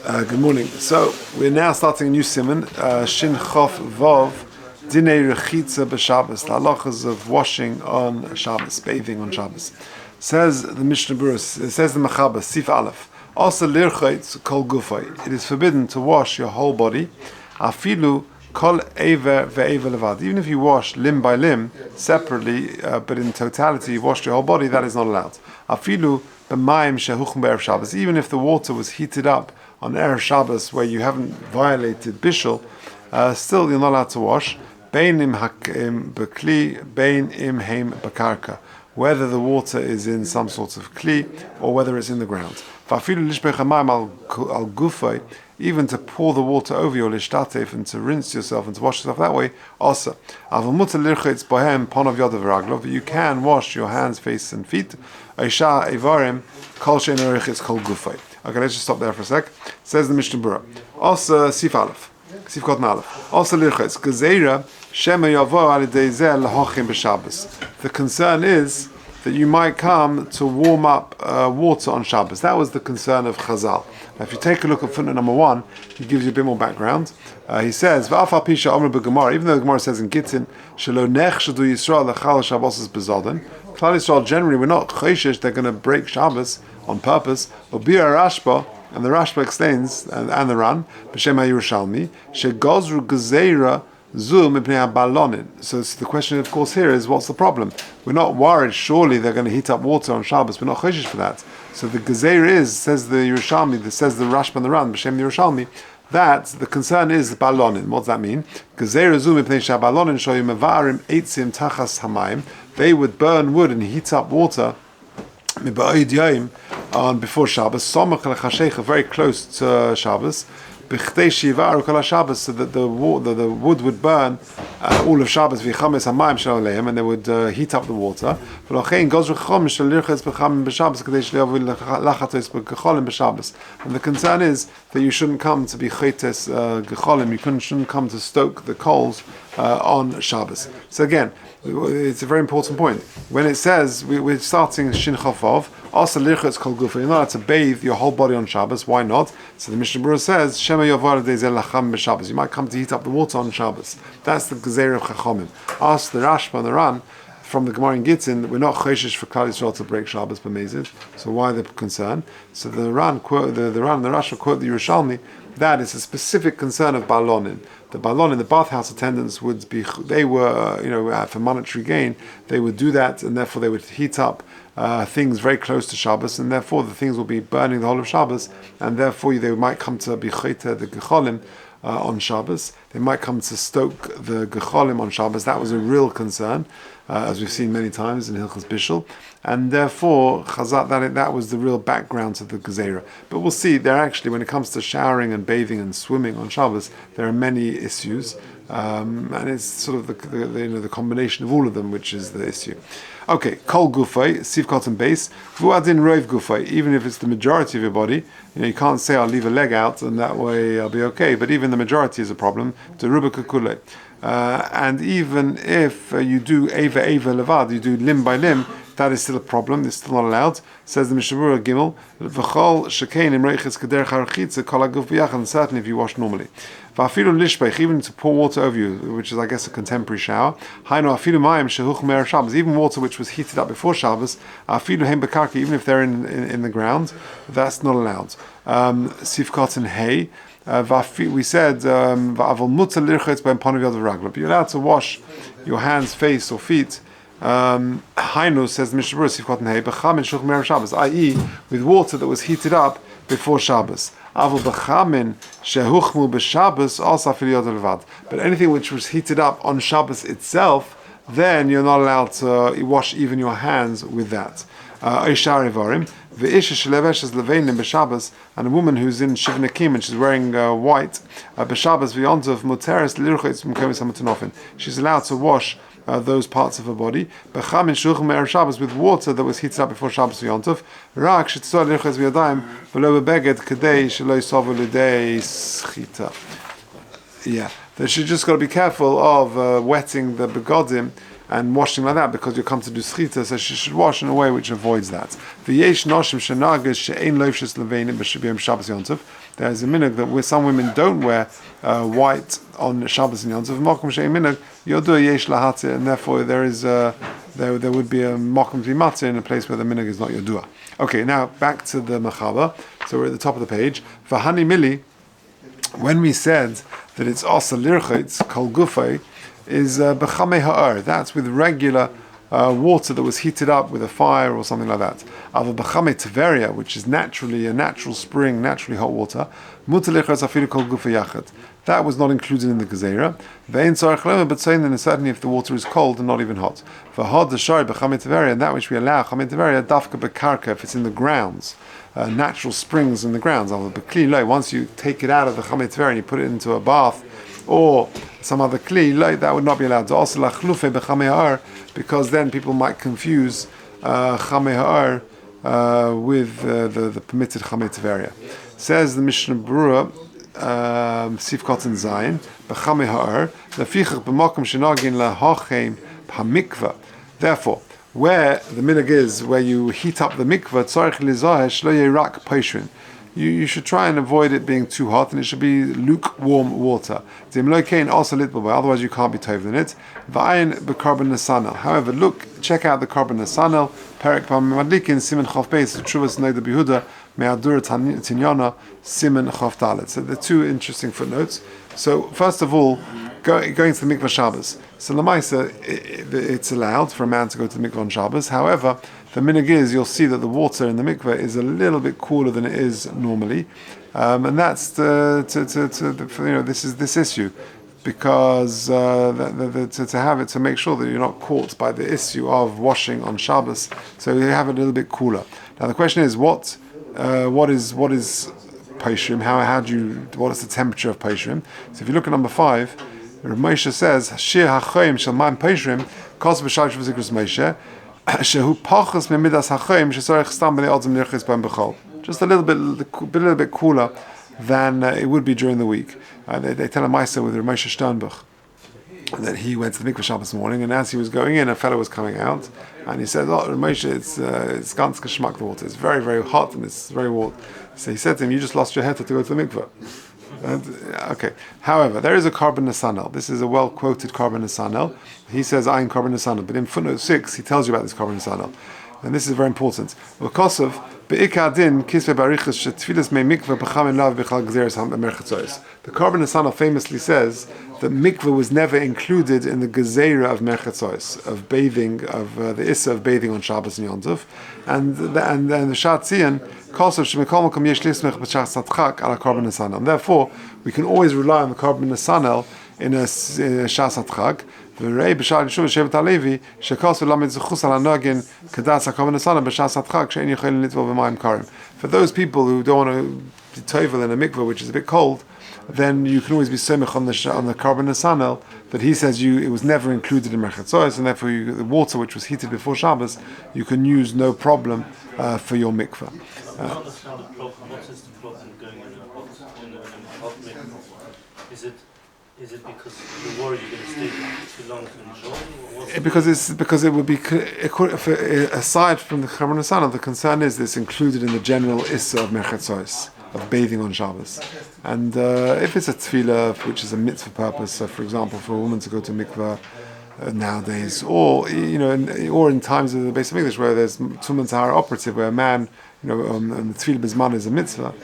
Good morning. So we're now starting a new siman, Shin Chof Vov, Dinei Rechitza b'Shabbos, the halachas of washing on Shabbos, bathing on Shabbos. Says the Mishnah Berurah, says the Mechaber, Sif Aleph, also lirchitz kol gufay. It is forbidden to wash your whole body, afilu kol ever ve'ever levad. Even if you wash limb by limb separately, but in totality you washed your whole body, that is not allowed. Afilu b'mayim shehuchim be'erev Shabbos. Even if the water was heated up on Erev Shabbos where you haven't violated Bishul, still you're not allowed to wash. Bein im hakim bekli, bein im heim bakarka. Whether the water is in some sort of kli or whether it's in the ground. Even to pour the water over your lishtatev and to rinse yourself and to wash yourself that way, also. But you can wash your hands, face and feet. Okay, let's just stop there for a sec. Says the Mishnah Berurah. Also, Sif Aleph. Sif Kotan Aleph. Also, Lirchetz. Gezeira, Shema Yavo Alidei Zeh L'hochim B'Shabbos. The concern is that you might come to warm up water on Shabbos. That was the concern of Chazal. Now, if you take a look at footnote number 1, he gives you a bit more background. He says, V'afal Pisha Omer B'Gemara, even though the Gemara says in Gittin, Shelo Nech Shadu Yisrael L'chal Shabbos B'Zodin, Klal Yisrael generally, we're not Choshesh, they're going to break Shabbos on purpose. Obir Rashba, and the Rashba explains, and the Ran, B'Shem HaYerushalmi, Shegozru Gezeira Zu Mipnei HaBalonin. So the question, of course, here is, what's the problem? We're not worried, surely they're going to heat up water on Shabbos. We're not Choshesh for that. So the Gezeira is, says the Yerushalmi, says the Rashba and the Ran, B'Shem Yerushalmi, that the concern is the balonin. What does that mean? Gezeira Zu Mipnei HaBalonin Shoyim Mevarim Eitzim Tachas Hamayim. They would burn wood and heat up water on before Shabbos, very close to Shabbos, so that the wood would burn all of Shabbos, and they would heat up the water. And the concern is that you shouldn't come to be chetes gecholim, you shouldn't come to stoke the coals on Shabbos. So again, it's a very important point. When it says, we're starting Shin Chafov, also lirchutz kol gufa, you're not allowed to bathe your whole body on Shabbos. Why not? So the Mishnah Berurah says, Shema Yovar Dezel Lacham b'Shabbos. You might come to heat up the water on Shabbos. That's the Gezeira of Chachomim. Ask the Rashba and the Ran from the Gemara in Gittin, we're not choshesh for Klal Yisrael to break Shabbos b'mezid. So why the concern? So the Ran quote the Ran and the Rashba quote the Yerushalmi. That is a specific concern of balonin. The balonin, the bathhouse attendants would be, they were, for monetary gain, they would do that, and therefore they would heat up things very close to Shabbos, and therefore the things will be burning the whole of Shabbos, and therefore they might come to be chayta the gecholim on Shabbos. They might come to stoke the gecholim on Shabbos. That was a real concern, as we've seen many times in Hilchos Bishul, and therefore Chazal, that was the real background to the Gezeira. But we'll see, there actually, when it comes to showering and bathing and swimming on Shabbos, there are many issues, and it's sort of the combination of all of them which is the issue. Okay, kol gufay, siv cotton base, vuadin roiv gufay. Even if it's the majority of your body, you can't say I'll leave a leg out and that way I'll be okay. But even the majority is a problem. Deruba kukule. And even if you do eva levad, you do limb by limb, that is still a problem. It's still not allowed. Says the Mishnah Berurah Gimel, v'chol shekein im reichitz kederech Rechitza kol haguf b'yachad, and certainly if you wash normally. V'afilu lishpech, even to pour water over you, which is, I guess, a contemporary shower. Hainu afilu mayim shehuch me'er Shabbos, even water which was heated up before Shabbos. Afilu heim bekarka, even if they're in the ground, that's not allowed. Sifkot and hay. We said, but you're allowed to wash your hands, face, or feet. Hainu, says the Mishnah Berurah, i.e., with water that was heated up before Shabbos. But anything which was heated up on Shabbos itself, then you're not allowed to wash even your hands with that. And a woman who's in Shivnakim and she's wearing white, she's allowed to wash those parts of her body. With water that was heated up before Shabbos v'yontov. Yeah, that she just got to be careful of wetting the begodim and washing like that because you come to do schita, so she should wash in a way which avoids that. There's a minhag that where some women don't wear white on Shabbos and Yontif. Mokum she'ein minhag, you'll do a yesh lahatzir, and therefore there would be a mokum to be matzir in a place where the minhag is not yodua. Okay, now back to the Machaba. So we're at the top of the page. V'hani mili, when we said that it's asa lirchitz kol gufay, is b'chamei ha'ar. That's with regular water that was heated up with a fire or something like that. Ava b'chamei teveria, which is naturally a natural spring, naturally hot water. Mutar lirchitz afilu kol gufay yachad. That was not included in the gezerah. Ve'en tzarich lema, but saying that certainly if the water is cold and not even hot. V'hod the shari b'chamei teveria, and that which we allow chamei teveria dafka b'karka, if it's in the grounds. Natural springs in the grounds. Once you take it out of the chamei teveria and you put it into a bath or some other kli, that would not be allowed. Because then people might confuse chamei ha'ar with the permitted chamei teveria. Says the Mishnah Berurah, Sif Kotzen Zayin, b'chamei ha'ar, lefichach b'makom shenagin lahachem b'hamikva. Therefore, where the minhag is, where you heat up the mikvah, tzarich lizahesh lo yerak paishrin. You should try and avoid it being too hot, and it should be lukewarm water. Otherwise you can't be toved in it. However, check out the carbon nasanel, Perek Madlikin, Simen Chof Beis, Chuvas Neida Behuda, Me'adura Tinyana, Simen Chof Dalet. So the two interesting footnotes. So first of all, going to the mikvah Shabbos. So Lamaisa, it's allowed for a man to go to the mikvah on Shabbos. However, the minhag is, you'll see that the water in the mikveh is a little bit cooler than it is normally, and that's this issue, because to have it, to make sure that you're not caught by the issue of washing on Shabbos, so you have it a little bit cooler. Now the question is, what is paishrim? What is the temperature of paishrim? So if you look at number 5, Rav Moshe says, Shir hachoyim shel mayim paishrim kos b'shayv shv'zikros Moshe. Just a little bit cooler than it would be during the week. They tell a Maisa with Rav Moshe Sternbuch that he went to the mikveh Shabbos morning, and as he was going in, a fellow was coming out, and he said, "Oh, Rav Moshe, it's ganz geschmack the water. It's very, very hot and it's very warm." So he said to him, "You just lost your head to go to the mikveh." Okay. However, there is a carbon nasanel. This is a well-quoted carbon nasanel. He says "Ayin carbon nasanel," but in footnote 6 he tells you about this carbon nasanel, and this is very important. Because the carbon nasanel famously says that mikveh was never included in the gezerah of merchetzois, of bathing, of the issa of bathing on Shabbos and Yontif, and the Shatzian. And therefore, we can always rely on the carbon nasanel in a shas atchag. For those people who don't want to be tovel in a mikveh which is a bit cold, then you can always be semich on the carbon nasanel that he says it was never included in merchetzois, and therefore the water which was heated before Shabbos you can use no problem for your mikveh. I don't understand the problem. What is the problem going in a hot mikveh? Is it because you're worried you're going to stay too long to enjoy? Because it would be, aside from the carbon nasanel, the concern is this included in the general issa of merchetzois, of bathing on Shabbos. And if it's a tefillah, which is a mitzvah purpose, so for example, for a woman to go to mikveh nowadays, or or in times of the Beis Hamikdash where there's Tuman Tahara operative, where a man, and the tefillah bisman is a mitzvah,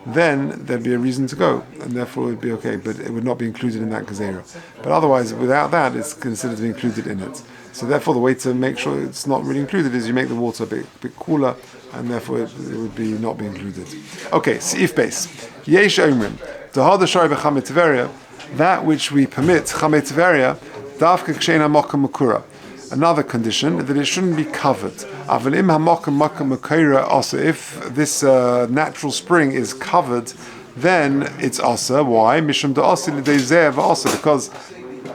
then there'd be a reason to go, and therefore it would be okay, but it would not be included in that gezerah. But otherwise, without that, it's considered to be included in it. So therefore, the way to make sure it's not really included is you make the water a bit cooler, and therefore it would be not be included. Okay, Seif base. Yesh omrim. Dahad shari b'chamei teveria, that which we permit chamei teveria, dafka kshein hamokum makura. Another condition, that it shouldn't be covered. Avalim hamokum makom makura also. If this natural spring is covered, then it's asa. Why? Mishum da'asi l'dei zeh v'asa, because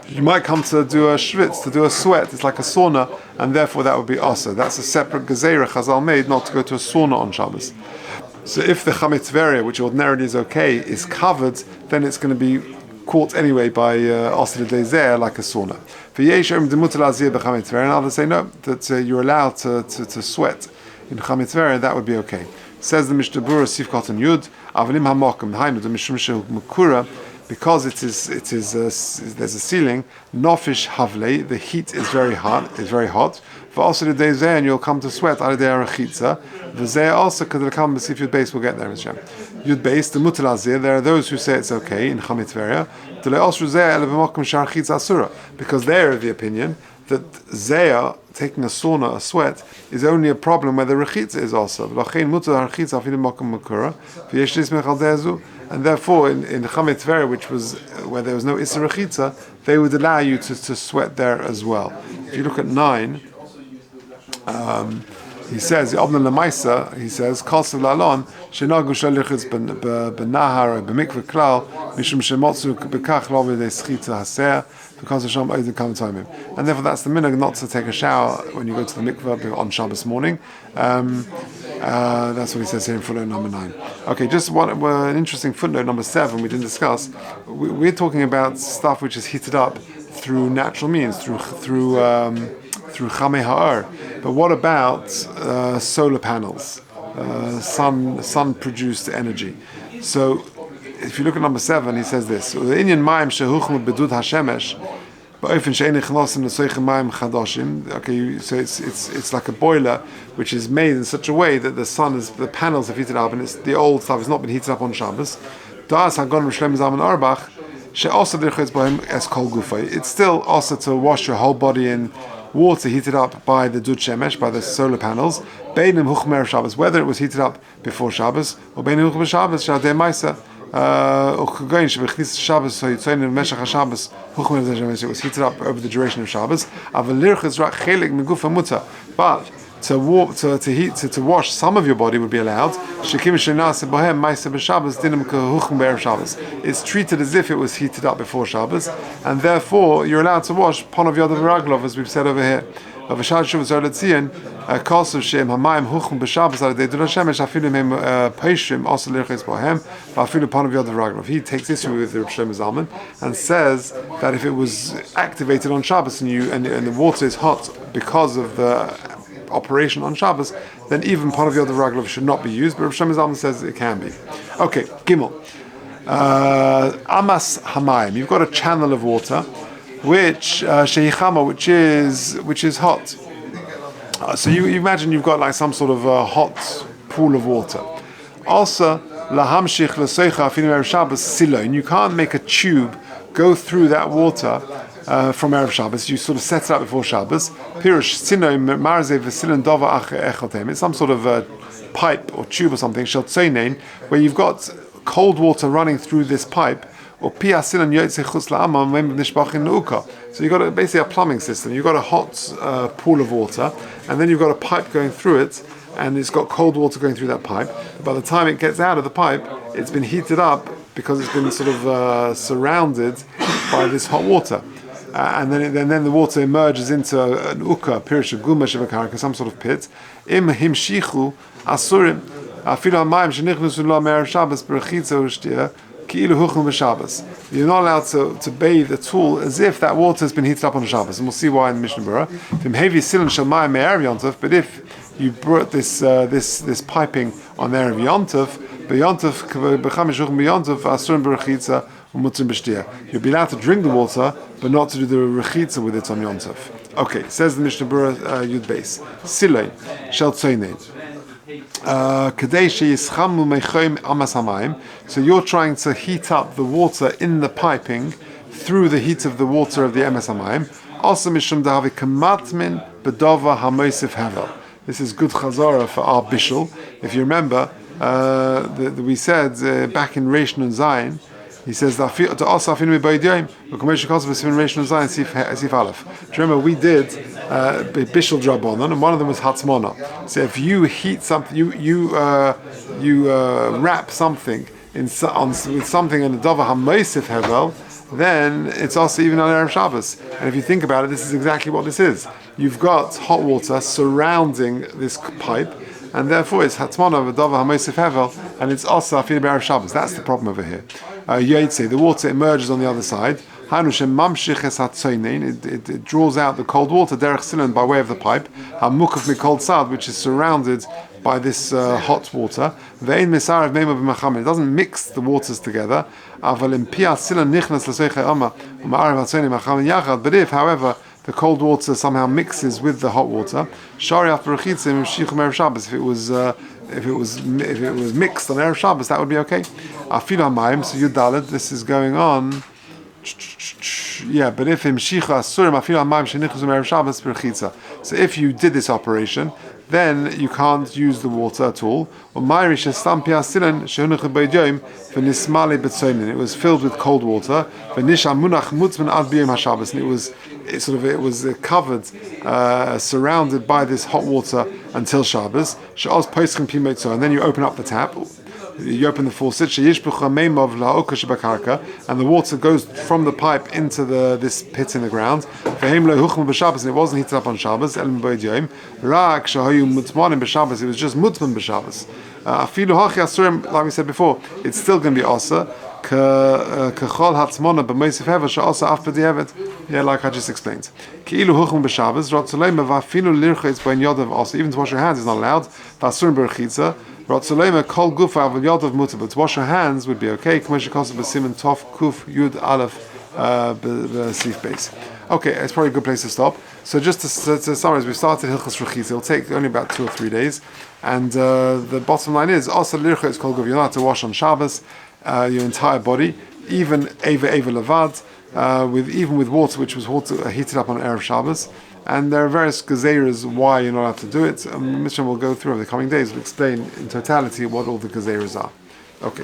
you might come to do a schwitz, to do a sweat. It's like a sauna, and therefore that would be asa. That's a separate gezerah Chazal made not to go to a sauna on Shabbos. So if the chamei teveria, which ordinarily is okay, is covered, then it's going to be caught anyway by Osir Dezer like a sauna. And others say no, that you're allowed to sweat in Chametz, that would be okay. Says the Mishnah Berurah Sifkat and Yud, Avalim Hamokim Hainu the Mishum Mukura, because there's a ceiling. Nofish Havle, the heat is very hot. For also the day and you'll come to sweat. Aridei Rechitza. The also could come if Yud Base will get there. Yud Base the Mutal Azir. There are those who say it's okay in Chametz. Because they're of the opinion that Zayah, taking a sauna, a sweat, is only a problem where the Rechitza is also. And therefore, in Chametz Tvera, which was where there was no Issa Rechitza, they would allow you to sweat there as well. If you look at 9, he says, he says, Kalsav Lalon, Shenagu Shalichitz Benahar, Bemikva Klal, Mishum Shemotsu Bekach Lobe de Schita Haser, because of Sham Oden Kamatoimim. And therefore, that's the minhag not to take a shower when you go to the mikveh on Shabbos morning. That's what he says here in footnote number 9. Okay, just an interesting footnote number 7 we didn't discuss. We're talking about stuff which is heated up through natural means, through Chamei Ha'ar. But what about solar panels, sun-produced energy? So, if you look at number 7, he says this: the Inyan Mayim shehuchmu bedud hashemesh, ba'ofen she'ein nichnosim l'soichem mayim chadoshim. Okay, so it's like a boiler which is made in such a way that the panels have heated up, and the old stuff has not been heated up on Shabbos. Das hagon Shlem Zalman Auerbach she'also derechitz bohem es kol gufay. It's still also to wash your whole body in water heated up by the dud shemesh, by the solar panels. Beinim huchmer Shabbos, whether it was heated up before Shabbos or beinim huchmer Shabbos shadei ma'isa. It was heated up over the duration of Shabbos. But to wash some of your body would be allowed. It's treated as if it was heated up before Shabbos, and therefore you're allowed to wash pon of Yodav Raglov, as we've said over here. He takes this with the Reb Shlomo Zalman and says that if it was activated on Shabbos and the water is hot because of the operation on Shabbos, then even part of Yodav Raglov should not be used. But Reb Shlomo Zalman says it can be. Okay, Gimel. Amas Hamayim. You've got a channel of water, which is hot. So you imagine you've got like some sort of a hot pool of water. Also, lahamshich lesoicha afinu erev Shabbos silon. You can't make a tube go through that water from erev Shabbos. You sort of set it up before Shabbos. Pirush sino marze v'silon dova echotem. It's some sort of a pipe or tube or something. Shel tzonein, where you've got cold water running through this pipe. Or so you've got basically a plumbing system. You've got a hot pool of water, and then you've got a pipe going through it, and it's got cold water going through that pipe. By the time it gets out of the pipe, it's been heated up because it's been sort of surrounded by this hot water. And then the water emerges into an uka, pirush gumash of some sort of pit. Im himshichu asurim afilu hamayim shenichnusu lo me'erev Shabbos berechitza u'shtia. You're not allowed to bathe at all as if that water has been heated up on Shabbos, and we'll see why in the Mishnah Berurah. But if you brought this piping on the Erev Yontov, you'll be allowed to drink the water, but not to do the Rechitza with it on Yontov. Okay, says the Mishnah Berurah Yud Beis. Silei shel tzonein. So you're trying to heat up the water in the piping through the heat of the water of the emes hamayim. Also mishum dahavi kamatmin bedova hamoisif hevel. This is good chazara for our bishul. If you remember, we said back in Reish Nun Zayin, he says that to also afinu b'baydiim v'komeish kosov in Reish Nun Zayin sif aleph. Remember, we did bishul drabonon, and one of them was hatzmona. So if you heat something, you wrap something with something in the dova hamoisif hevel, then it's also even on Erev Shabbos. And if you think about it, this is exactly what this is. You've got hot water surrounding this pipe, and therefore it's hatzmona v'dova hamoisif hevel, and it's also afinu b'Erev Shabbos. That's the problem over here. Yaitse, the water emerges on the other side. It draws out the cold water derech silan by way of the pipe. Hamukaf mikol tzad, which is surrounded by this hot water. Ve'ein misarav meima b'machamim. It doesn't mix the waters together. Aval im piyat silan nichnas l'seichei ama u'ma'arav hatzoni machamim yachad. But if, however, the cold water somehow mixes with the hot water, shari after Rechitza m'shichum erev Shabbos. If it was mixed on erev Shabbos, that would be okay. Afilu hamayim. So Yudalad, this is going on. Yeah, but if so if you did this operation, then you can't use the water at all. It was filled with cold water, and it was covered, surrounded by this hot water until Shabbos. And then you open up the tap. You open the faucet, and the water goes from the pipe into this pit in the ground. And it wasn't heated up on Shabbos. It was just mutman b'Shabbos. Like we said before, it's still going to be asa. Yeah, like I just explained. Even to wash your hands is not allowed. But to wash your hands would be okay. Okay, it's probably a good place to stop. So just to summarize, we started Hilchos Rechitza. It'll take only about 2 or 3 days. And the bottom line is, also lircha is called guf. You're not allowed to wash on Shabbos your entire body, even Eva Levad, even with water which was heated up on Erev Shabbos. And there are various gezeiras why you're not allowed to do it. Mishra will go through over the coming days. We'll explain in totality what all the gezeiras are. Okay.